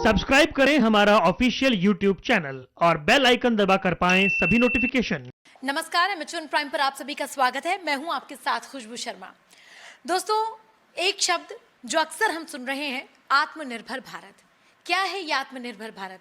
Subscribe करें हमारा official YouTube channel और बेल आइकन दबाकर पाएं सभी नोटिफिकेशन। नमस्कार, एमएचएन प्राइम पर आप सभी का स्वागत है। मैं हूं आपके साथ खुशबू शर्मा। दोस्तों, एक शब्द जो अक्सर हम सुन रहे हैं, आत्मनिर्भर भारत। क्या है ये आत्मनिर्भर भारत?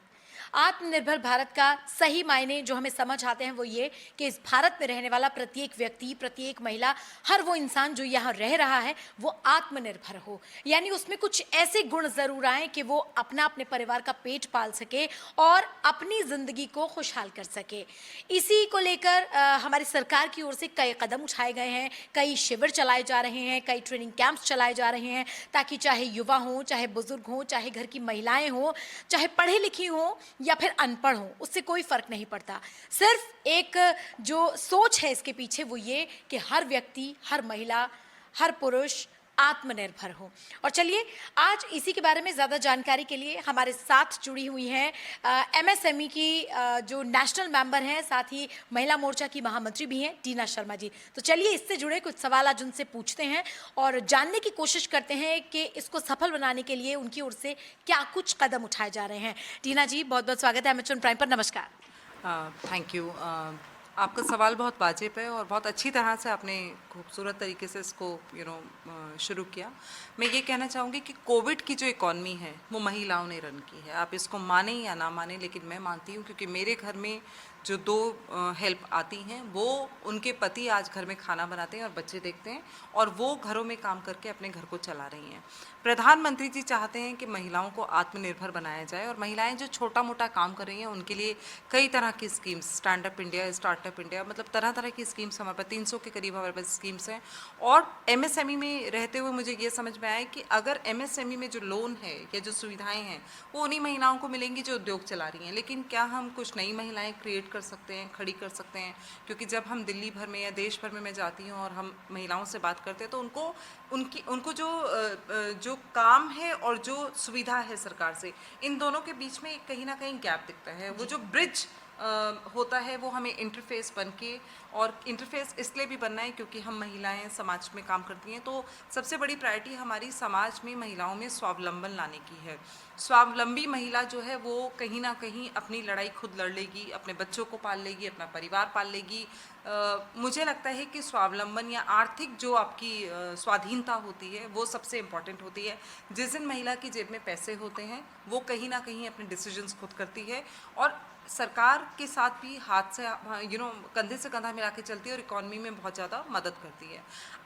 आत्मनिर्भर भारत का सही मायने जो हमें समझ आते हैं वो ये कि इस भारत में रहने वाला प्रत्येक व्यक्ति, प्रत्येक महिला, हर वो इंसान जो यहाँ रह रहा है वो आत्मनिर्भर हो। यानी उसमें कुछ ऐसे गुण जरूर आए कि वो अपने परिवार का पेट पाल सके और अपनी जिंदगी को खुशहाल कर सके। इसी को लेकर हमारी सरकार की ओर से कई कदम उठाए गए हैं, कई शिविर चलाए जा रहे हैं, कई ट्रेनिंग कैंप्स चलाए जा रहे हैं, ताकि चाहे युवा हों, चाहे बुजुर्ग हों, चाहे घर की महिलाएं हों, चाहे पढ़ी लिखी हों या फिर अनपढ़ हों, उससे कोई फर्क नहीं पड़ता। सिर्फ एक जो सोच है इसके पीछे वो ये कि हर व्यक्ति, हर महिला, हर पुरुष आत्मनिर्भर हो। और चलिए आज इसी के बारे में ज़्यादा जानकारी के लिए हमारे साथ जुड़ी हुई हैं एमएसएमई की जो नेशनल मेंबर हैं, साथ ही महिला मोर्चा की महामंत्री भी हैं, टीना शर्मा जी। तो चलिए इससे जुड़े कुछ सवाल आज उनसे पूछते हैं और जानने की कोशिश करते हैं कि इसको सफल बनाने के लिए उनकी ओर से क्या कुछ कदम उठाए जा रहे हैं। टीना जी, बहुत बहुत स्वागत है एमएचएन प्राइम पर। नमस्कार। Thank you. आपका सवाल बहुत वाजिब है और बहुत अच्छी तरह से आपने खूबसूरत तरीके से इसको शुरू किया। मैं ये कहना चाहूँगी कि कोविड की जो इकॉनमी है वो महिलाओं ने रन की है। आप इसको माने या ना माने, लेकिन मैं मानती हूँ, क्योंकि मेरे घर में जो दो हेल्प आती हैं वो उनके पति आज घर में खाना बनाते हैं और बच्चे देखते हैं, और वो घरों में काम करके अपने घर को चला रही हैं। प्रधानमंत्री जी चाहते हैं कि महिलाओं को आत्मनिर्भर बनाया जाए, और महिलाएं जो छोटा मोटा काम कर रही हैं उनके लिए कई तरह की schemes, stand up India, startup India, मतलब तरह तरह की स्कीम्स हमारे पास 300 के करीब हमारे पास स्कीम्स हैं। और एमएसएमई में रहते हुए मुझे ये समझ में आया कि अगर एमएसएमई में जो लोन है या जो सुविधाएं हैं वो उन्हीं महिलाओं को मिलेंगी जो उद्योग चला रही हैं, लेकिन क्या हम कुछ नई महिलाएं क्रिएट कर सकते हैं, खड़ी कर सकते हैं? क्योंकि जब हम दिल्ली भर में या देश भर में मैं जाती हूँ और हम महिलाओं से बात करते हैं तो उनको जो काम है और जो सुविधा है सरकार से, इन दोनों के बीच में कहीं ना कहीं गैप दिखता है। वो जो ब्रिज होता है वो हमें इंटरफेस बन के, और इंटरफेस इसलिए भी बनना है क्योंकि हम महिलाएं समाज में काम करती हैं, तो सबसे बड़ी प्रायोरिटी हमारी समाज में महिलाओं में स्वावलंबन लाने की है। स्वावलंबी महिला जो है वो कहीं ना कहीं अपनी लड़ाई खुद लड़ लेगी, अपने बच्चों को पाल लेगी, अपना परिवार पाल लेगी। मुझे लगता है कि स्वावलंबन या आर्थिक जो आपकी स्वाधीनता होती है वो सबसे इम्पॉर्टेंट होती है। जिस दिन महिला की जेब में पैसे होते हैं वो कहीं ना कहीं अपने डिसीजंस खुद करती है, और सरकार के साथ भी हाथ से कंधे से कंधा मिला के चलती है और इकॉनमी में बहुत ज़्यादा मदद करती है।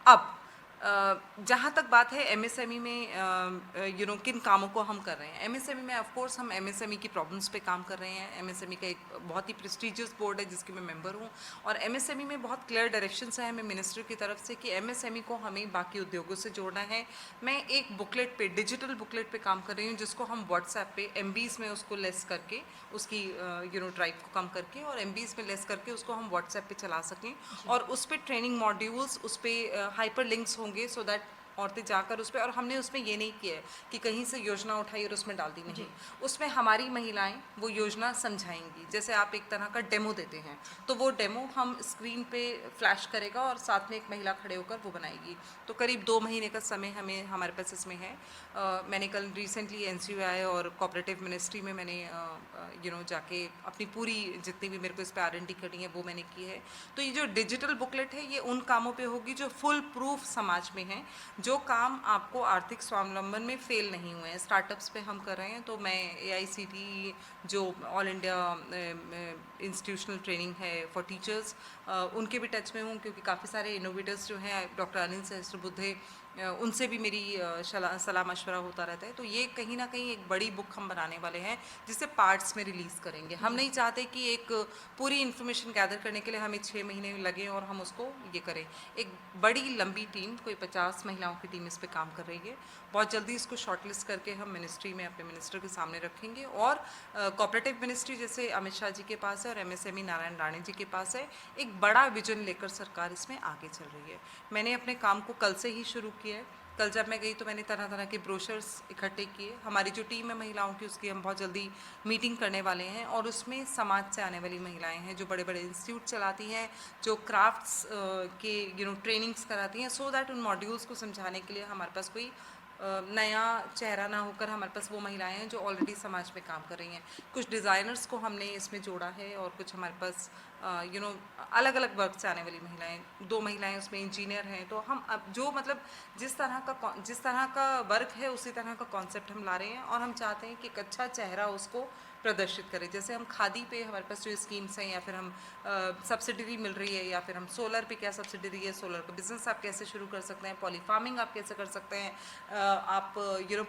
अब जहाँ तक बात है एमएसएमई में किन कामों को हम कर रहे हैं, एमएसएमई में ऑफ कोर्स हम एमएसएमई की प्रॉब्लम्स पे काम कर रहे हैं। एमएसएमई का एक बहुत ही प्रेस्टिजियस बोर्ड है जिसकी मैं मेंबर हूँ, और एमएसएमई में बहुत क्लियर डायरेक्शंस हैं हमें मिनिस्टर की तरफ से कि एमएसएमई को हमें बाकी उद्योगों से जोड़ना है। मैं एक बुकलेट पे, डिजिटल बुकलेट पे काम कर रही हूँ जिसको हम व्हाट्सएप पे एमबीज़ में उसको लेस करके, उसकी ड्राइव को कम करके और एमबीज़ में लेस करके उसको हम व्हाट्सएप पे चला सकें, और उस पर ट्रेनिंग मॉड्यूल्स, उस पर हाइपर लिंक्स होंगे सो दैट औरतें जाकर उस पर, और हमने उसमें ये नहीं किया है कि कहीं से योजना उठाई और उसमें डाल दी, नहीं। उसमें हमारी महिलाएं वो योजना समझाएंगी। जैसे आप एक तरह का डेमो देते हैं तो वो डेमो हम स्क्रीन पे फ्लैश करेगा और साथ में एक महिला खड़े होकर वो बनाएगी। तो करीब 2 महीने का समय हमारे पास इसमें है। मैंने कल रिसेंटली एनसीयूआई और कोऑपरेटिव मिनिस्ट्री में मैंने जाके अपनी पूरी जितनी भी मेरे को इस पर R&D करनी है वो मैंने की है। तो ये जो डिजिटल बुकलेट है ये उन कामों पे होगी जो फुल प्रूफ समाज में है, जो काम आपको आर्थिक स्वावलंबन में फेल नहीं हुए हैं। स्टार्टअप्स पे हम कर रहे हैं, तो मैं AICTE जो ऑल इंडिया इंस्टीट्यूशनल ट्रेनिंग है फॉर टीचर्स, उनके भी टच में हूँ, क्योंकि काफ़ी सारे इनोवेटर्स जो हैं, डॉक्टर अनिल सहस्त्रबुद्धे, उनसे भी मेरी सलाह मशवरा होता रहता है। तो ये कहीं ना कहीं एक बड़ी बुक हम बनाने वाले हैं जिसे पार्ट्स में रिलीज़ करेंगे। हम नहीं चाहते कि एक पूरी इन्फॉर्मेशन गैदर करने के लिए हमें 6 महीने लगे और हम उसको ये करें। एक बड़ी लंबी टीम, कोई 50 महिलाओं की टीम इस पर काम कर रही है। बहुत जल्दी इसको शॉर्टलिस्ट करके हम मिनिस्ट्री में अपने मिनिस्टर के सामने रखेंगे, और कोऑपरेटिव मिनिस्ट्री जैसे अमित शाह जी के पास है और एमएसएमई नारायण राणे जी के पास है, एक बड़ा विजन लेकर सरकार इसमें आगे चल रही है। मैंने अपने काम को कल से ही शुरू किया है। कल जब मैं गई तो मैंने तरह तरह के ब्रोशर्स इकट्ठे किए। हमारी जो टीम है महिलाओं की, उसकी हम बहुत जल्दी मीटिंग करने वाले हैं, और उसमें समाज से आने वाली महिलाएं हैं जो बड़े बड़े इंस्टीट्यूट चलाती हैं, जो क्राफ्ट्स के ट्रेनिंग्स कराती हैं, सो दैट उन मॉड्यूल्स को समझाने के लिए हमारे पास कोई नया चेहरा ना होकर हमारे पास वो महिलाएं हैं जो ऑलरेडी समाज में काम कर रही हैं। कुछ डिज़ाइनर्स को हमने इसमें जोड़ा है और कुछ हमारे पास अलग अलग वर्क से आने वाली महिलाएं, 2 महिलाएं उसमें इंजीनियर हैं। तो हम अब जो मतलब जिस तरह का वर्क है उसी तरह का कॉन्सेप्ट हम ला रहे हैं और हम चाहते हैं कि एक अच्छा चेहरा उसको प्रदर्शित करें। जैसे हम खादी पे हमारे पास जो स्कीम्स हैं, या फिर हम सब्सिडी मिल रही है, या फिर हम सोलर पे क्या सब्सिडी है, सोलर का बिजनेस आप कैसे शुरू कर सकते हैं, पॉली फार्मिंग आप कैसे कर सकते हैं, आप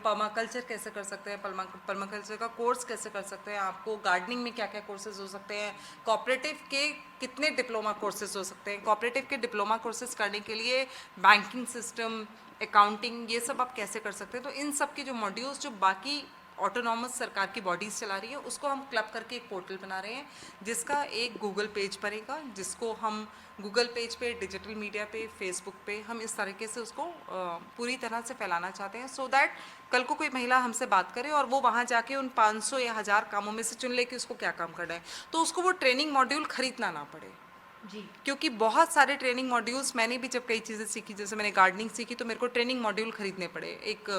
पर्माकल्चर कैसे कर सकते हैं, पर्माकल्चर का कोर्स कैसे कर सकते हैं, आपको गार्डनिंग में क्या क्या कोर्सेज हो सकते हैं, कोऑपरेटिव के कितने डिप्लोमा कोर्सेज हो सकते हैं, कोऑपरेटिव के डिप्लोमा कोर्सेज करने के लिए बैंकिंग सिस्टम, अकाउंटिंग, ये सब आप कैसे कर सकते हैं। तो इन सब के जो मॉड्यूल्स जो बाकी ऑटोनॉमस सरकार की बॉडीज़ चला रही है उसको हम क्लब करके एक पोर्टल बना रहे हैं, जिसका एक गूगल पेज बनेगा, जिसको हम गूगल पेज पे, डिजिटल मीडिया पे, फेसबुक पे हम इस तरीके से उसको पूरी तरह से फैलाना चाहते हैं, सो दैट कल को कोई महिला हमसे बात करे और वो वहाँ जाके उन 500 या 1000 कामों में से चुन ले कि उसको क्या काम करना है, तो उसको वो ट्रेनिंग मॉड्यूल खरीदना ना पड़े। जी, क्योंकि बहुत सारे ट्रेनिंग मॉड्यूल्स मैंने भी जब कई चीज़ें सीखी, जैसे मैंने गार्डनिंग सीखी तो मेरे को ट्रेनिंग मॉड्यूल खरीदने पड़े। एक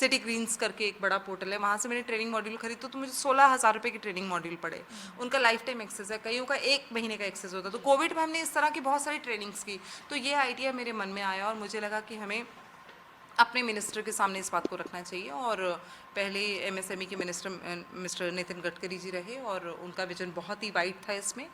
सिटी ग्रीन्स करके एक बड़ा पोर्टल है, वहाँ से मैंने ट्रेनिंग मॉड्यूल खरीद तो मुझे 16,000 रुपये की ट्रेनिंग मॉड्यूल पड़े। उनका लाइफ टाइम एक्सेस है, कईयों का 1 महीने का एक्सेस होता है। तो कोविड में हमने इस तरह की बहुत सारी ट्रेनिंग्स की, तो ये आइडिया मेरे मन में आया और मुझे लगा कि हमें अपने मिनिस्टर के सामने इस बात को रखना चाहिए। और पहले एमएसएमई के मिस्टर नितिन गडकरी जी रहे और उनका विजन बहुत ही वाइड था इसमें।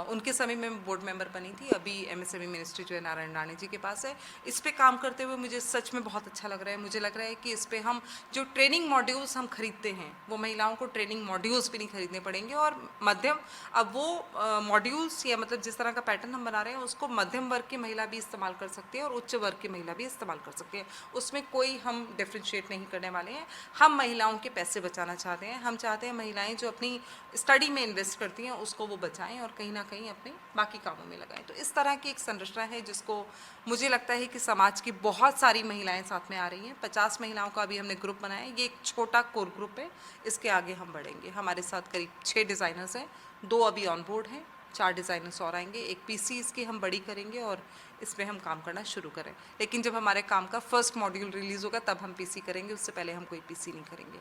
उनके समय में मैं बोर्ड मेंबर बनी थी, अभी एमएसएमई मिनिस्ट्री जो है नारायण राणे जी के पास है। इस पे काम करते हुए मुझे सच में बहुत अच्छा लग रहा है। मुझे लग रहा है कि इस पे हम जो ट्रेनिंग मॉड्यूल्स हम खरीदते हैं वो महिलाओं को ट्रेनिंग मॉड्यूल्स भी नहीं खरीदने पड़ेंगे, और मध्यम अब वो मॉड्यूल्स या मतलब जिस तरह का पैटर्न हम बना रहे हैं उसको मध्यम वर्ग की महिला भी इस्तेमाल कर सकती है और उच्च वर्ग की महिला भी इस्तेमाल कर सकती है। उसमें कोई हम डिफ्रेंशिएट नहीं करने वाले हैं। हम महिलाओं के पैसे बचाना चाहते हैं। हम चाहते हैं महिलाएं जो अपनी स्टडी में इन्वेस्ट करती हैं उसको वो बचाएं और कहीं ना कहीं अपने बाकी कामों में लगाएं। तो इस तरह की एक संरचना है जिसको मुझे लगता है कि समाज की बहुत सारी महिलाएं साथ में आ रही हैं। 50 महिलाओं का अभी हमने ग्रुप बनाया है। ये एक छोटा कोर ग्रुप है, इसके आगे हम बढ़ेंगे। हमारे साथ करीब 6 डिज़ाइनर्स हैं, 2 अभी ऑन बोर्ड हैं, 4 डिज़ाइनर्स और आएंगे। एक पीसी इसकी हम बड़ी करेंगे और इसमें हम काम करना शुरू करें। लेकिन जब हमारे काम का फर्स्ट मॉड्यूल रिलीज़ होगा तब हम पीसी करेंगे, उससे पहले हम कोई पीसी नहीं करेंगे।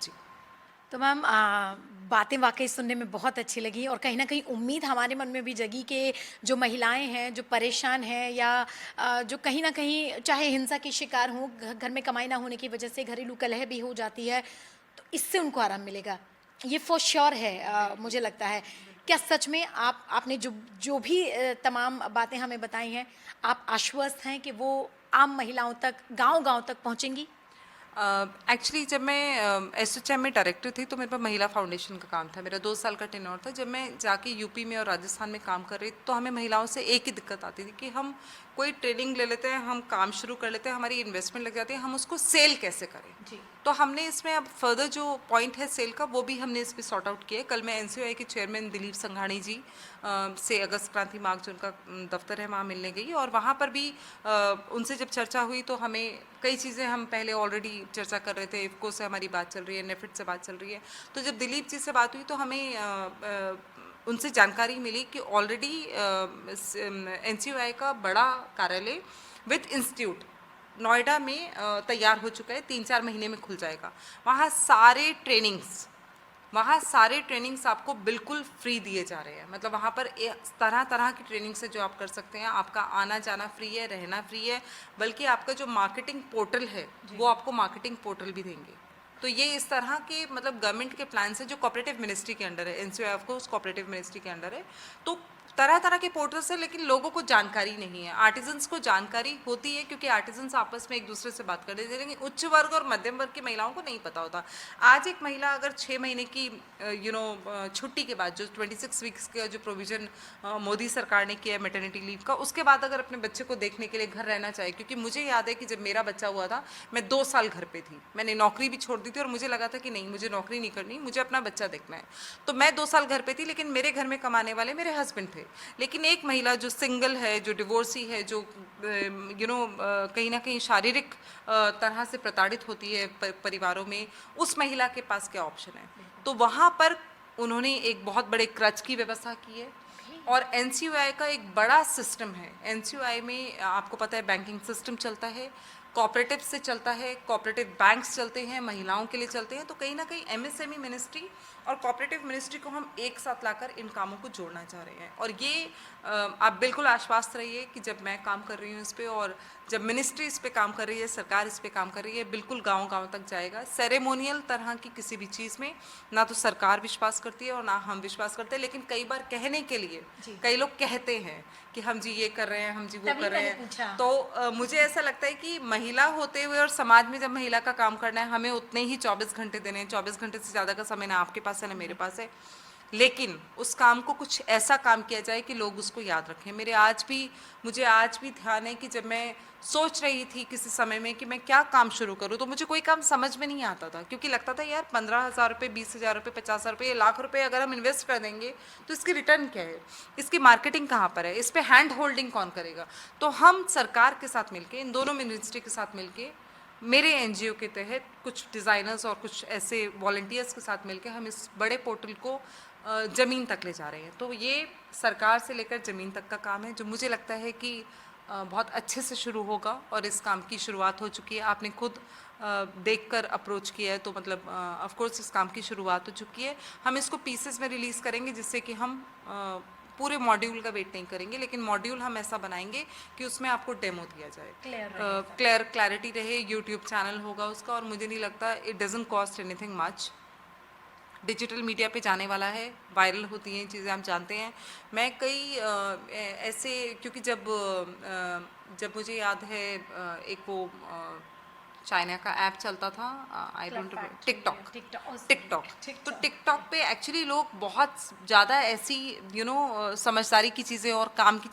जी। तो मैम बातें वाकई सुनने में बहुत अच्छी लगी और कहीं ना कहीं उम्मीद हमारे मन में भी जगी कि जो महिलाएं हैं जो परेशान हैं या जो कहीं ना कहीं चाहे हिंसा की शिकार हों, घर में कमाई ना होने की वजह से घरेलू कलह भी हो जाती है, तो इससे उनको आराम मिलेगा, ये फॉर श्योर है। मुझे लगता है क्या सच में आपने जो भी तमाम बातें हमें बताई हैं, आप आश्वस्त हैं कि वो आम महिलाओं तक, गांव-गांव तक पहुंचेंगी? एक्चुअली जब मैं एसएचएम में डायरेक्टर थी तो मेरे पास महिला फाउंडेशन का काम था। मेरा 2 साल का टेन्योर था। जब मैं जाके यूपी में और राजस्थान में काम कर रही तो हमें महिलाओं से एक ही दिक्कत आती थी कि हम कोई ट्रेनिंग ले लेते हैं, हम काम शुरू कर लेते हैं, हमारी इन्वेस्टमेंट लग जाती है, हम उसको सेल कैसे करें। जी। तो हमने इसमें अब फर्दर जो पॉइंट है सेल का वो भी हमने इस पर सॉर्ट आउट किया है। कल मैं एनसीओआई के चेयरमैन दिलीप संघाणी जी से अगस्त क्रांति मार्ग जो उनका दफ्तर है वहाँ मिलने गई और वहाँ पर भी उनसे जब चर्चा हुई तो हमें कई चीज़ें हम पहले ऑलरेडी चर्चा कर रहे थे। इफ्को से हमारी बात चल रही है, नेफिट से बात चल रही है। तो जब दिलीप जी से बात हुई तो हमें उनसे जानकारी मिली कि ऑलरेडी एनसीओआई का बड़ा कार्यालय विद इंस्टीट्यूट नोएडा में तैयार हो चुका है, 3-4 महीने में खुल जाएगा। वहाँ सारे ट्रेनिंग्स आपको बिल्कुल फ्री दिए जा रहे हैं। मतलब वहाँ पर तरह तरह की ट्रेनिंग्स है जो आप कर सकते हैं। आपका आना जाना फ्री है, रहना फ्री है, बल्कि आपका जो मार्केटिंग पोर्टल है वो आपको मार्केटिंग पोर्टल भी देंगे। तो ये इस तरह के मतलब गवर्नमेंट के प्लान्स हैं जो कोऑपरेटिव मिनिस्ट्री के अंडर है। एनसीओआई ऑफ कोर्स कोऑपरेटिव मिनिस्ट्री के अंडर है। तो तरह तरह के पोर्टल्स हैं, लेकिन लोगों को जानकारी नहीं है। आर्टिजन्स को जानकारी होती है क्योंकि आर्टिजन्स आपस में एक दूसरे से बात करते हैं, लेकिन उच्च वर्ग और मध्यम वर्ग की महिलाओं को नहीं पता होता। आज एक महिला अगर 6 महीने की छुट्टी के बाद जो 26 वीक्स का जो प्रोविज़न मोदी सरकार ने किया है मैटरनिटी लीव का, उसके बाद अगर अपने बच्चे को देखने के लिए घर रहना चाहिए, क्योंकि मुझे याद है कि जब मेरा बच्चा हुआ था मैं 2 साल घर पर थी। मैंने नौकरी भी छोड़ दी थी और मुझे लगा था कि नहीं, मुझे नौकरी नहीं करनी, मुझे अपना बच्चा देखना है। तो मैं 2 साल घर पर थी, लेकिन मेरे घर में कमाने वाले मेरे हस्बैंड थे। लेकिन एक महिला जो सिंगल है, जो डिवोर्सी है, जो कहीं ना कहीं शारीरिक तरह से प्रताड़ित होती है परिवारों में, उस महिला के पास क्या ऑप्शन है? तो वहाँ पर उन्होंने एक बहुत बड़े क्रच की व्यवस्था की है। और एनसीओआई का एक बड़ा सिस्टम है। एनसीओआई में आपको पता है बैंकिंग सिस्टम चलता है, कोऑपरेटिव से चलता है, कोऑपरेटिव बैंक्स चलते हैं, महिलाओं के लिए चलते हैं, तो कहीं ना कहीं एमएसएमई मिनिस्ट्री और कोऑपरेटिव मिनिस्ट्री को हम एक साथ लाकर इन कामों को जोड़ना चाह रहे हैं। और ये आप बिल्कुल आश्वस्त रहिए कि जब मैं काम कर रही हूँ इस पे और जब मिनिस्ट्री इस पे काम कर रही है, सरकार इस पे काम कर रही है, बिल्कुल गांव-गांव तक जाएगा। सेरेमोनियल तरह की किसी भी चीज़ में ना तो सरकार विश्वास करती है और ना हम विश्वास करते हैं, लेकिन कई बार कहने के लिए कई लोग कहते हैं कि हम जी ये कर रहे हैं, हम जी वो कर रहे हैं। तो मुझे ऐसा लगता है कि महिला होते हुए और समाज में जब महिला का काम करना है, हमें उतने ही 24 घंटे देने हैं। 24 घंटे से ज़्यादा का समय ना आपके पास है ना मेरे पास है, लेकिन उस काम को कुछ ऐसा काम किया जाए कि लोग उसको याद रखें। मुझे आज भी ध्यान है कि जब मैं सोच रही थी किसी समय में कि मैं क्या काम शुरू करूं, तो मुझे कोई काम समझ में नहीं आता था, क्योंकि लगता था यार 15,000 रुपये, 20,000 रुपये, 50,000 रुपये, लाख रुपए अगर हम इन्वेस्ट कर देंगे तो इसकी रिटर्न क्या है, इसकी मार्केटिंग कहाँ पर है, इस पर हैंड होल्डिंग कौन करेगा। तो हम सरकार के साथ मिलके, इन दोनों मिनिस्ट्री के साथ मिलके, मेरे एनजीओ के तहत कुछ डिज़ाइनर्स और कुछ ऐसे वॉलंटियर्स के साथ मिलकर हम इस बड़े पोर्टल को ज़मीन तक ले जा रहे हैं। तो ये सरकार से लेकर ज़मीन तक का काम है, जो मुझे लगता है कि बहुत अच्छे से शुरू होगा और इस काम की शुरुआत हो चुकी है। आपने खुद देखकर अप्रोच किया है, तो मतलब ऑफ कोर्स इस काम की शुरुआत हो चुकी है। हम इसको पीसेस में रिलीज़ करेंगे, जिससे कि हम पूरे मॉड्यूल का वेट नहीं करेंगे, लेकिन मॉड्यूल हम ऐसा बनाएंगे कि उसमें आपको डेमो दिया जाए, क्लैरिटी रहे। यूट्यूब चैनल होगा उसका, और मुझे नहीं लगता it doesn't cost anything much. Digital media पे जाने वाला है, वायरल होती हैं चीज़ें, हम जानते हैं। मैं कई ऐसे, क्योंकि जब मुझे याद है एक वो चाइना का ऐप चलता था, आई डोंट नो, टिकटॉक। तो टिकटॉक पे एक्चुअली लोग बहुत ज़्यादा ऐसी समझदारी की चीज़ें और काम की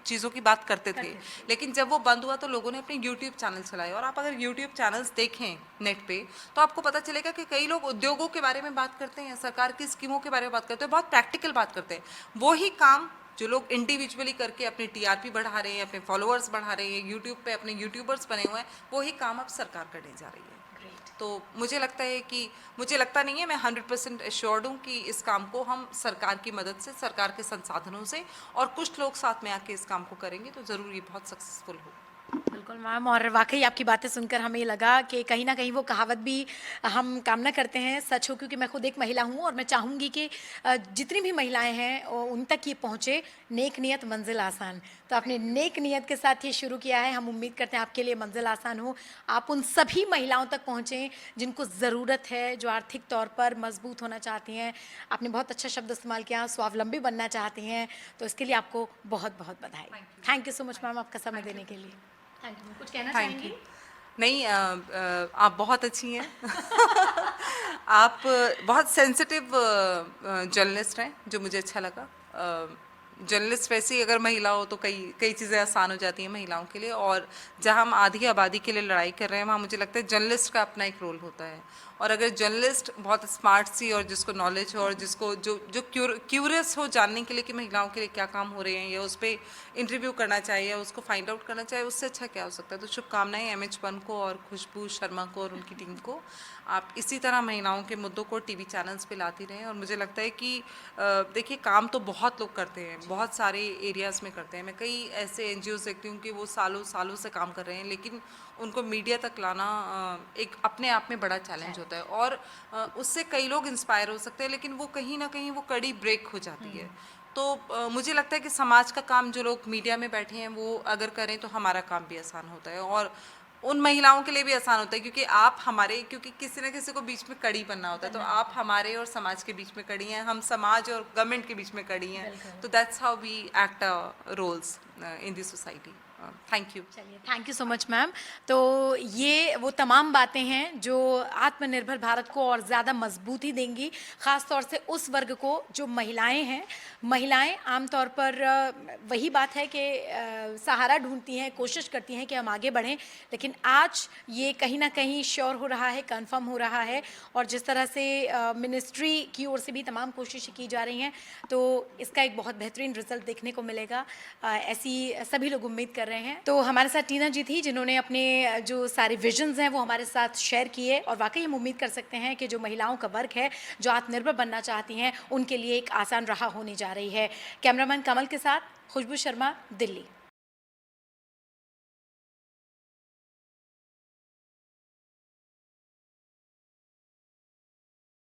चीज़ों की बात करते थे, लेकिन जब वो बंद हुआ तो लोगों ने अपने यूट्यूब चैनल चलाए। और आप अगर यूट्यूब चैनल्स देखें नेट पे, तो आपको पता चलेगा कि कई लोग उद्योगों के बारे में बात करते हैं, सरकार की स्कीमों के बारे में बात करते हैं, बहुत प्रैक्टिकल बात करते हैं। वही काम जो लोग इंडिविजुअली करके अपनी टीआरपी बढ़ा रहे हैं, अपने फॉलोअर्स बढ़ा रहे हैं, यूट्यूब पे अपने यूट्यूबर्स बने हुए हैं, वही काम अब सरकार करने जा रही है। तो मुझे लगता है कि, मुझे लगता नहीं है, मैं 100% एश्योर्ड हूँ कि इस काम को हम सरकार की मदद से, सरकार के संसाधनों से और कुछ लोग साथ में आके इस काम को करेंगे तो ज़रूर ये बहुत सक्सेसफुल हो। बिल्कुल मैम, और वाकई आपकी बातें सुनकर हमें लगा कि कहीं ना कहीं वो कहावत भी हम कामना करते हैं सच हो, क्योंकि मैं खुद एक महिला हूँ और मैं चाहूँगी कि जितनी भी महिलाएं हैं उन तक ये पहुँचे। नेक नियत मंजिल आसान, तो आपने नेक नियत के साथ ये शुरू किया है। हम उम्मीद करते हैं आपके लिए मंजिल आसान हो, आप उन सभी महिलाओं तक पहुँचें जिनको ज़रूरत है, जो आर्थिक तौर पर मजबूत होना चाहती हैं। आपने बहुत अच्छा शब्द इस्तेमाल किया, स्वावलंबी बनना चाहती हैं, तो इसके लिए आपको बहुत बहुत बधाई। Thank you so much ma'am, आपका समय देने के लिए। Thank you. कुछ कहना चाहेंगी? नहीं, आप बहुत अच्छी हैं। आप बहुत सेंसिटिव जर्नलिस्ट हैं, जो मुझे अच्छा लगा। जर्नलिस्ट वैसे ही अगर महिला हो तो कई चीज़ें आसान हो जाती हैं महिलाओं के लिए, और जहाँ हम आधी आबादी के लिए लड़ाई कर रहे हैं, वहाँ मुझे लगता है जर्नलिस्ट का अपना एक रोल होता है। और अगर जर्नलिस्ट बहुत स्मार्ट सी और जिसको नॉलेज हो और जिसको जो क्यूरियस हो जानने के लिए कि महिलाओं के लिए क्या काम हो रहे हैं, या उस पर इंटरव्यू करना चाहिए या उसको फाइंड आउट करना चाहिए, उससे अच्छा क्या हो सकता है। तो शुभकामनाएं MH1 को और खुशबू शर्मा को और उनकी टीम को। आप इसी तरह महिलाओं के मुद्दों को टीवी चैनल्स पे लाती रहें। और मुझे लगता है कि देखिए, काम तो बहुत लोग करते हैं, बहुत सारे एरियाज़ में करते हैं। मैं कई ऐसे NGOs देखती हूँ कि वो सालों सालों से काम कर रहे हैं, लेकिन उनको मीडिया तक लाना एक अपने आप में बड़ा चैलेंज होता है। और उससे कई लोग इंस्पायर हो सकते हैं, लेकिन वो कहीं ना कहीं वो कड़ी ब्रेक हो जाती है। तो मुझे लगता है कि समाज का काम जो लोग मीडिया में बैठे हैं वो अगर करें तो हमारा काम भी आसान होता है, और उन महिलाओं के लिए भी आसान होता है, क्योंकि आप हमारे, क्योंकि किसी न किसी को बीच में कड़ी बनना होता है, तो आप हमारे और समाज के बीच में कड़ी हैं, हम समाज और गवर्नमेंट के बीच में कड़ी हैं। तो that's how we act roles in this society. Thank you. चलिए, thank you so much ma'am. तो ये वो तमाम बातें हैं जो आत्मनिर्भर भारत को और ज़्यादा मजबूती देंगी, ख़ास तौर से उस वर्ग को जो महिलाएं हैं। महिलाएं आमतौर पर वही बात है कि सहारा ढूंढती हैं, कोशिश करती हैं कि हम आगे बढ़ें, लेकिन आज ये कहीं ना कहीं श्योर हो रहा है, कंफर्म हो रहा है। और जिस तरह से मिनिस्ट्री की ओर से भी तमाम कोशिशें की जा रही हैं, तो इसका एक बहुत बेहतरीन रिजल्ट देखने को मिलेगा, ऐसी सभी लोग उम्मीद कर रहे हैं। तो हमारे साथ टीना जी थी, जिन्होंने अपने जो सारे विजन्स हैं वो हमारे साथ शेयर किए, और वाकई हम उम्मीद कर सकते हैं कि जो महिलाओं का वर्ग है, जो आत्मनिर्भर बनना चाहती हैं, उनके लिए एक आसान राह होने जा रही है। कैमरामैन कमल के साथ खुशबू शर्मा, दिल्ली।